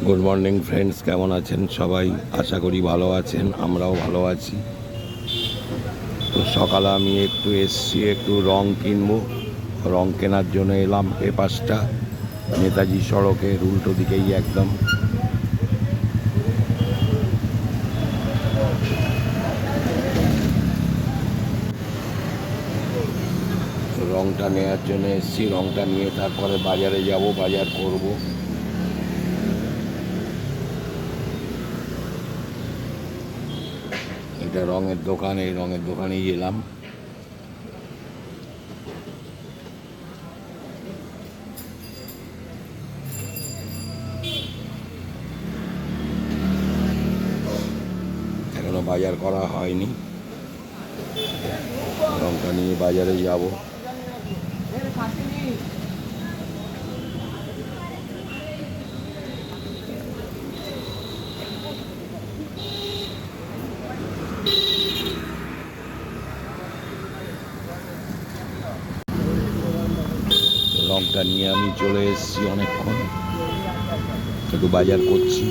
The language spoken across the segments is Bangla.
গুড মর্নিং ফ্রেন্ডস, কেমন আছেন সবাই? আশা করি ভালো আছেন, আমরাও ভালো আছি। তো সকালে আমি এসছি একটু রং কিনবো। রং কেনার জন্য এলাম এ পাশটা নেতাজি সড়কের উল্টো দিকেই একদম। রংটা নেওয়ার জন্য এসছি, রংটা নিয়ে তারপরে বাজারে যাব, বাজার করব। এটা রঙের দোকান, এই রঙের দোকানেই এলাম। এখনো বাজার করা হয়নি, রংটা নিয়ে বাজারে যাব। রংটা নিয়ে আমি চলে এসেছি, অনেকক্ষণ একটু বাজার করছি।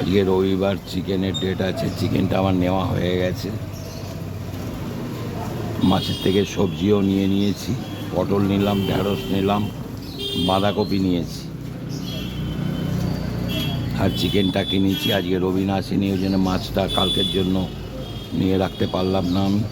আজকে রবিবার, চিকেনের ডেট আছে। চিকেনটা আমার নেওয়া হয়ে গেছে। মাছের থেকে সবজিও নিয়ে নিয়েছি, পটল নিলাম, ঢেঁড়স নিলাম, বাঁধাকপি নিয়েছি, আর চিকেনটা কিনেছি। আজকে রবিন আসেনি, ওই জন্য মাছটা কালকের জন্য নিয়ে রাখতে পারলাম না আমি।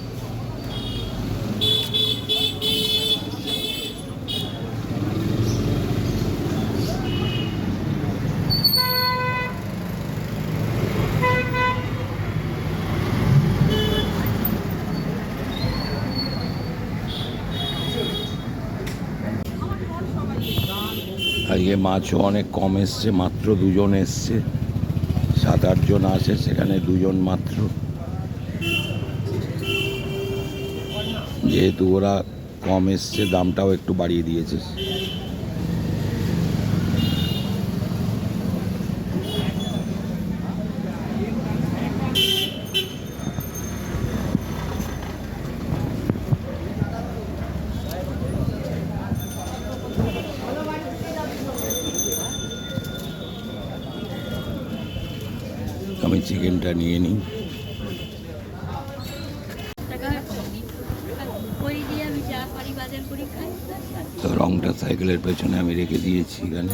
আজকে মাছও অনেক কম এসছে, মাত্র 2 জন এসছে। 7-8 জন আসে, সেখানে 2 জন মাত্র। যেহেতু ওরা কম এসছে, দামটাও একটু বাড়িয়ে দিয়েছে। আমি চিকেনটা নিয়ে নিই। তো রংটা সাইকেলের পেছনে আমি রেখে দিয়েছি এখানে।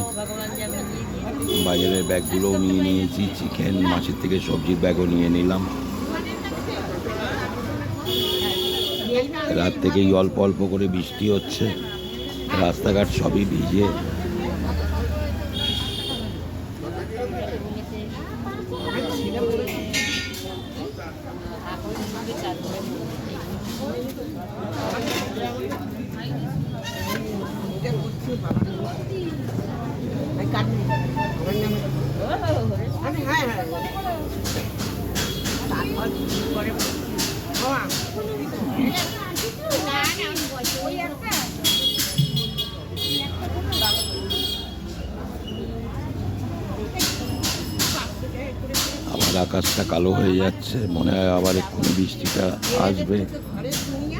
বাজারের ব্যাগগুলোও নিয়ে নিয়েছি, চিকেন, মাছের থেকে সবজির ব্যাগও নিয়ে নিলাম। রাত থেকেই অল্প অল্প করে বৃষ্টি হচ্ছে, রাস্তাঘাট সবই ভিজে। আবার আকাশটা কালো হয়ে যাচ্ছে, মনে হয় আবার এক্ষুনি বৃষ্টিটা আসবে।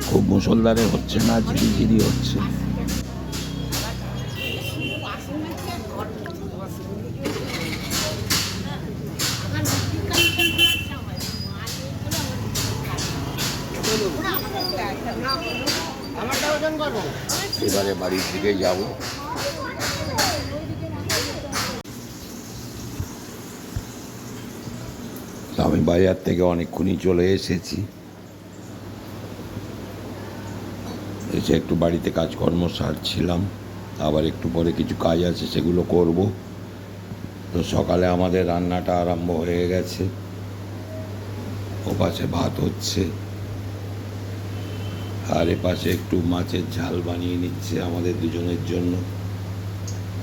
খুব মুষলধারে হচ্ছে না, ঝিরিঝিরি হচ্ছে। এবারে বাড়ির দিকে যাব। আমি বাজার থেকে অনেকক্ষণই চলে এসেছি। এসে একটু বাড়িতে কাজকর্ম সারছিলাম, আবার একটু পরে কিছু কাজ আছে, সেগুলো করব। তো সকালে আমাদের রান্নাটা আরম্ভ হয়ে গেছে। ও পাশে ভাত হচ্ছে, আর এ পাশে একটু মাছের ঝাল বানিয়ে নিচ্ছে আমাদের দুজনের জন্য,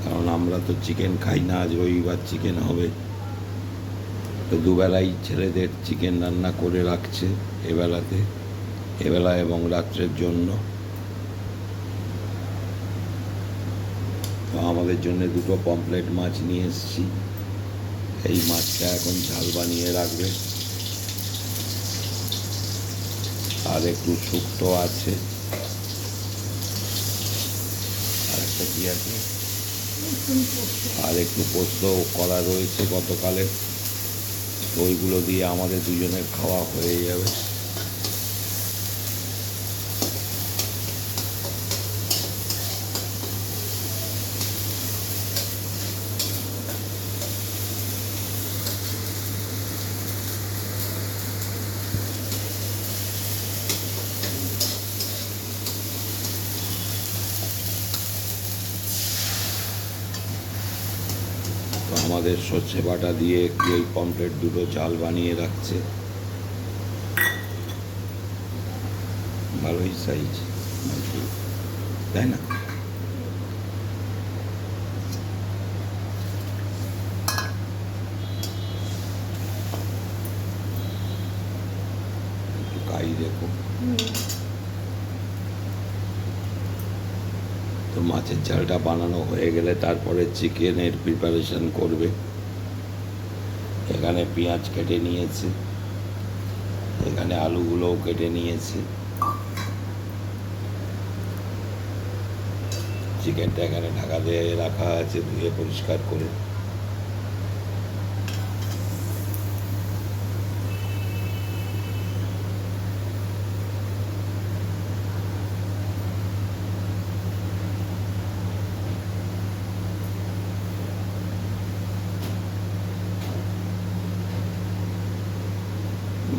কারণ আমরা তো চিকেন খাই না, আজ রবিবার চিকেন হবে। তো দুবেলাই ছেলেদের চিকেন রান্না করে রাখছে এবেলা এবং রাত্রের জন্য। তো আমাদের জন্য দুটো পমফ্লেট মাছ নিয়ে এসেছি, এই মাছটা এখন ঝাল বানিয়ে রাখবে। আর একটু শুক্তো আছে, আর একটা কি আছে, আর একটু পোস্ত করা রয়েছে গতকালে, তো ওইগুলো দিয়ে আমাদের দুজনের খাওয়া হয়ে যাবে। আমাদের সর্ষে বাটা দিয়ে একটু এই পমফ্লেট দুটো ঝাল বানিয়ে রাখছে, ভালোই সাইজ, তাই না? একটু খাই দেখো। তো মাছের ঝালটা বানানো হয়ে গেলে তারপরে চিকেনের প্রিপারেশন করবে। এখানে পেঁয়াজ কেটে নিয়েছে, এখানে আলুগুলোও কেটে নিয়েছে, চিকেনটা এখানে ঢাকা দিয়ে রাখা আছে ধুয়ে পরিষ্কার করে।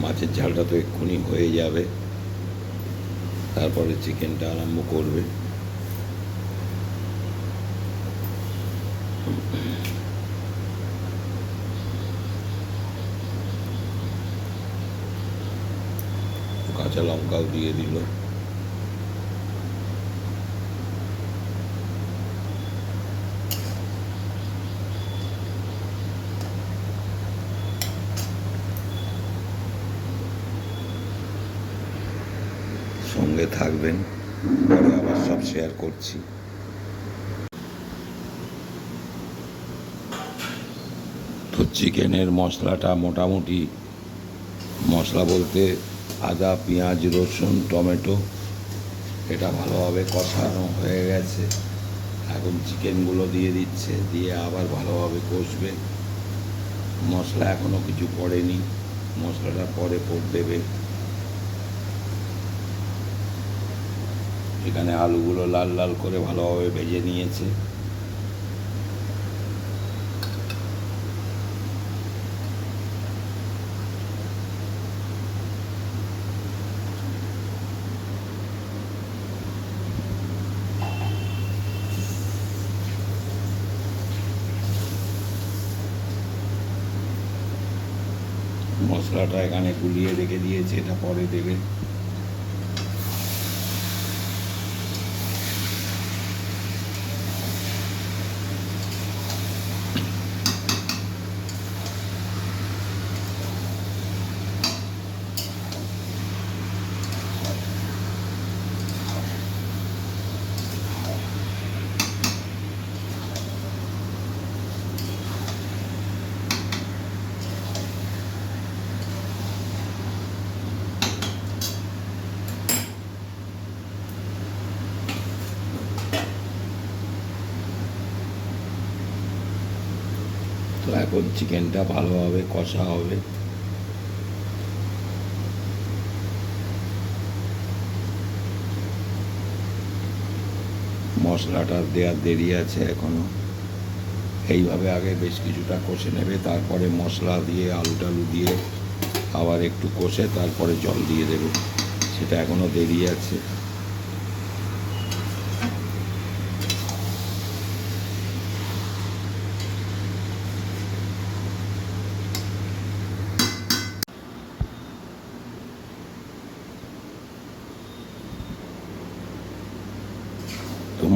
মাছের ঝালটা তো এক্ষুনি হয়ে যাবে, তারপরে চিকেনটা আরম্ভ করবে। কাঁচা লঙ্কাও দিয়ে দিল। সঙ্গে থাকবেন, পরে আবার সব শেয়ার করছি। তো চিকেনের মশলাটা মোটামুটি, মশলা বলতে আদা, পেঁয়াজ, রসুন, টমেটো, এটা ভালোভাবে কষানো হয়ে গেছে। এখন চিকেনগুলো দিয়ে দিচ্ছে, দিয়ে আবার ভালোভাবে কষবে। মশলা এখনও কিছু পড়েনি, মশলাটা পরে দেবে। এখানে আলুগুলো লাল লাল করে ভালোভাবে ভেজে নিয়েছে। মশলাটা এখানে গুলিয়ে রেখে দিয়েছে, এটা পরে দেবে। তো এখন চিকেনটা ভালোভাবে কষা হবে। মশলাটা দেওয়ার দেরি আছে এখনো, এইভাবে আগে বেশ কিছুটা কষে নেবে, তারপরে মশলা দিয়ে আলু টালু দিয়ে আবার একটু কষে তারপরে জল দিয়ে দেবে, সেটা এখনো দেরি আছে।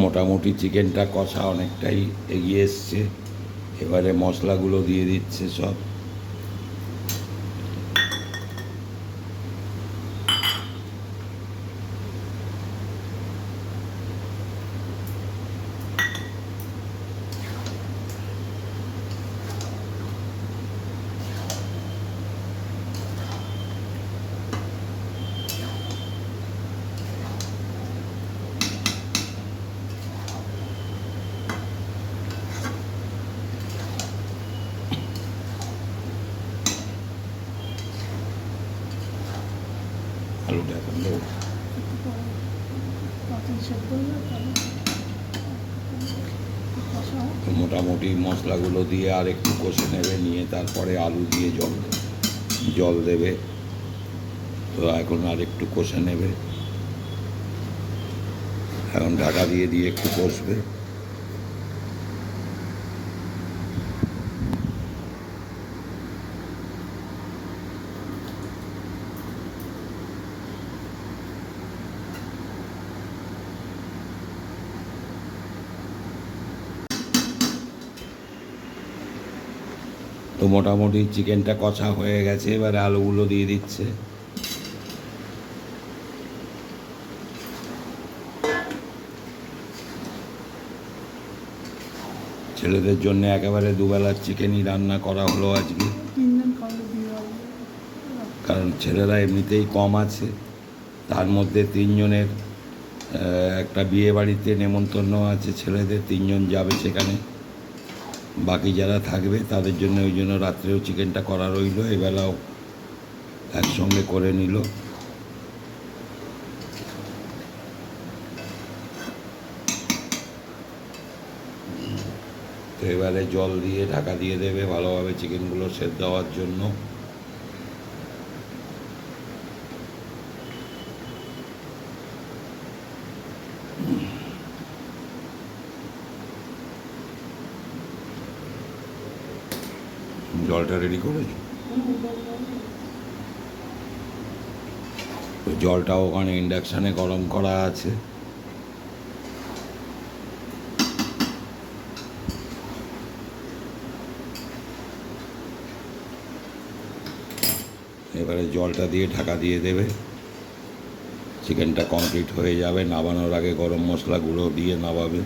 মোটামুটি চিকেনটা কষা অনেকটাই এগিয়ে এসছে। এবারে মশলাগুলো দিয়ে দিচ্ছে সব। আলুটা এখন দেবো। মোটামুটি মশলাগুলো দিয়ে আর একটু কষে নেবে, নিয়ে তারপরে আলু দিয়ে জল দেবে। তো এখন আর একটু কষে নেবে, এখন ঢাকা দিয়ে একটু কষবে। তো মোটামুটি চিকেনটা কষা হয়ে গেছে, এবারে আলুগুলো দিয়ে দিচ্ছে। ছেলেদের জন্য একেবারে দুবেলার চিকেনই রান্না করা হলো আজকে, কারণ ছেলেরা এমনিতেই কম আছে। তার মধ্যে 3 জনের একটা বিয়ে বাড়িতে নেমন্তন্ন আছে ছেলেদের, 3 জন যাবে সেখানে। বাকি যারা থাকবে তাদের জন্য ওই জন্য রাত্রেও চিকেনটা করা রইল, এবেলাও একসঙ্গে করে নিল। তো এবারে জল দিয়ে ঢাকা দিয়ে দেবে ভালোভাবে চিকেনগুলো সেদ্ধ হওয়ার জন্য। জলটা রেডি করেছো? তো জলটাও ওখানে ইন্ডাকশানে গরম করা আছে। এবারে জলটা দিয়ে ঢাকা দিয়ে দেবে, চিকেনটা কমপ্লিট হয়ে যাবে। নামানোর আগে গরম মশলা গুঁড়ো দিয়ে নামাবে।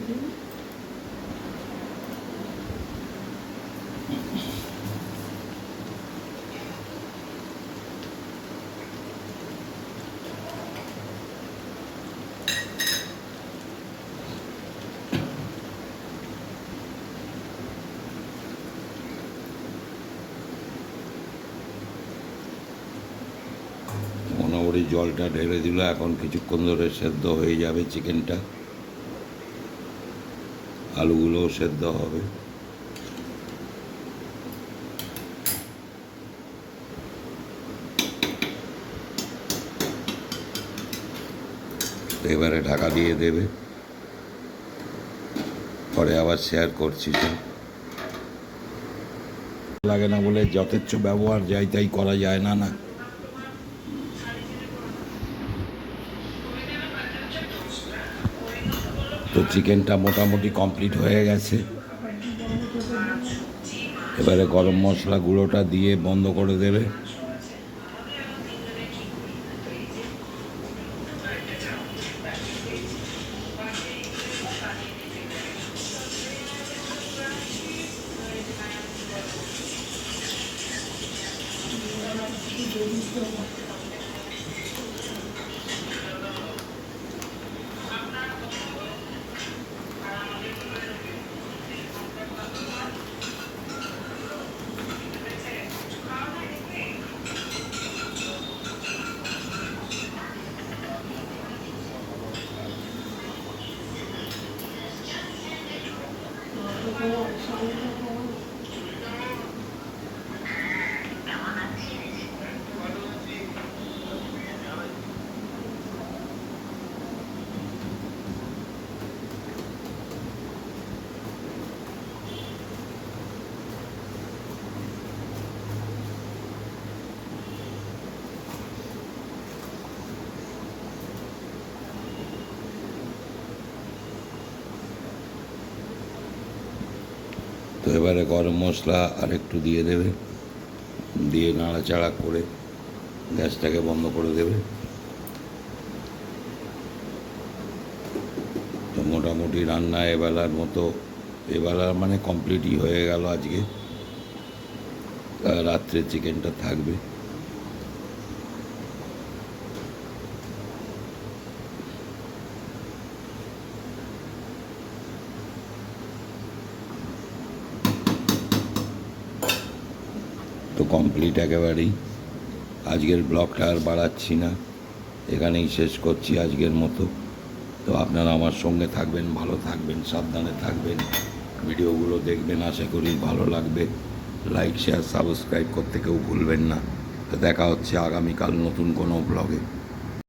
মোটামুটি জলটা ঢেলে দিল, এখন কিছুক্ষণ ধরে সেদ্ধ হয়ে যাবে চিকেনটা, আলুগুলোও সেদ্ধ হবে। এবারে ঢাকা দিয়ে দেবে, পরে আবার শেয়ার করছি। লাগে না বলে যথেচ্ছ ব্যবহার যাই তাই করা যায় না। তো চিকেনটা মোটামুটি কমপ্লিট হয়ে গেছে। এবারে গরম মশলা গুঁড়োটা দিয়ে বন্ধ করে দেবে। এবারে গরম মশলা আর একটু দিয়ে দেবে, দিয়ে নাড়াচাড়া করে গ্যাসটাকে বন্ধ করে দেবে। তো মোটামুটি রান্না এবেলার মতো, এবেলার মানে কমপ্লিটই হয়ে গেল আজকে। রাত্রে চিকেনটা থাকবে। তো কমপ্লিট একেবারেই। আজকের ব্লগটা আর বাড়াচ্ছি না, এখানেই শেষ করছি আজকের মতো। তো আপনারা আমার সঙ্গে থাকবেন, ভালো থাকবেন, সাবধানে থাকবেন, ভিডিওগুলো দেখবেন, আশা করি ভালো লাগবে। লাইক শেয়ার সাবস্ক্রাইব করতে কেউ ভুলবেন না। তো দেখা হচ্ছে আগামীকাল নতুন কোনো ব্লগে।